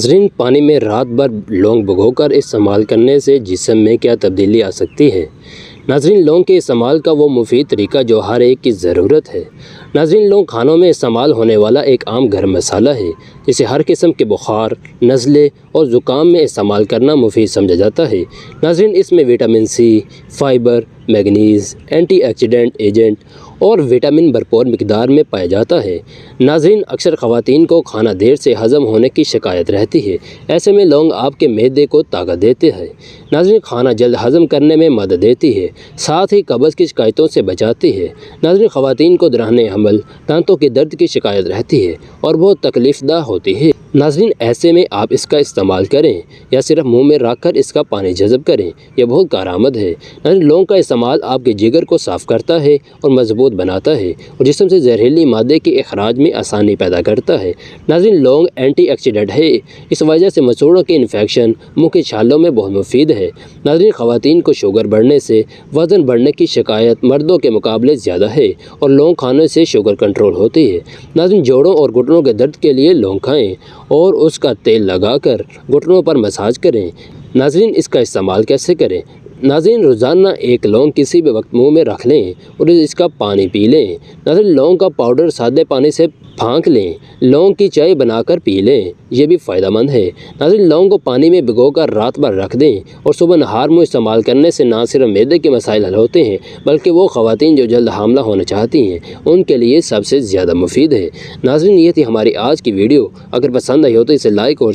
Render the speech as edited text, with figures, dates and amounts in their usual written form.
ناظرین، پانی میں رات بھر لونگ بھگو کر استعمال کرنے سے جسم میں کیا تبدیلی آ سکتی ہے؟ ناظرین، لونگ کے استعمال کا وہ مفید طریقہ جو ہر ایک کی ضرورت ہے۔ ناظرین، لونگ کھانوں میں استعمال ہونے والا ایک عام گرم مسالہ ہے جسے ہر قسم کے بخار، نزلے اور زکام میں استعمال کرنا مفید سمجھا جاتا ہے۔ ناظرین، اس میں vitamin C, fibre, manganese, antioxidant agent اور وٹامن بھرپور مقدار میں پایا جاتا ہے۔ ناظرین، اکثر خواتین کو کھانا دیر سے ہضم ہونے کی شکایت رہتی ہے۔ ایسے میں لونگ آپ کے معدے کو طاقت دیتے ہیں۔ ناظرین، کھانا جلد ہضم کرنے میں مدد دیتی ہے، ساتھ ہی قبض کی شکایتوں سے بچاتی ہے۔ ناظرین، خواتین کو دوران حمل دانتوں کے درد کی شکایت رہتی ہے اور بہت تکلیف دہ ہوتی ہے۔ ناظرین، ایسے میں آپ اس کا استعمال کریں یا صرف منہ میں رکھ کر اس کا پانی جذب کریں، یہ بہت کارآمد ہے۔ ناظرین، لونگ کا استعمال آپ کے جگر کو صاف کرتا ہے اور مضبوط بناتا ہے اور جسم سے زہریلی مادے کے اخراج میں آسانی پیدا کرتا ہے۔ ناظرین، لونگ اینٹی آکسیڈنٹ ہے، اس وجہ سے مسوڑھوں کے انفیکشن، منہ کے چھالوں میں بہت مفید ہے۔ ناظرین، خواتین کو شوگر بڑھنے سے وزن بڑھنے کی شکایت مردوں کے مقابلے زیادہ ہے اور لونگ کھانے سے شوگر کنٹرول ہوتی ہے۔ ناظرین، جوڑوں اور گھٹنوں کے درد کے لیے لونگ کھائیں اور اس کا تیل لگا کر گھٹنوں پر مساج کریں۔ ناظرین، اس کا استعمال کیسے کریں؟ ناظرین، روزانہ ایک لونگ کسی بھی وقت منہ میں رکھ لیں اور اس کا پانی پی لیں۔ ناظرین، لونگ کا پاؤڈر سادے پانی سے پھانک لیں، لونگ کی چائے بنا کر پی لیں، یہ بھی فائدہ مند ہے۔ ناظرین، لونگ کو پانی میں بھگو کر رات بھر رکھ دیں اور صبح نہار منہ استعمال کرنے سے نہ صرف معدے کے مسائل حل ہوتے ہیں بلکہ وہ خواتین جو جلد حاملہ ہونا چاہتی ہیں ان کے لیے سب سے زیادہ مفید ہے۔ ناظرین، یہ تھی ہماری آج کی ویڈیو۔ اگر پسند آئی ہو تو اسے لائک اور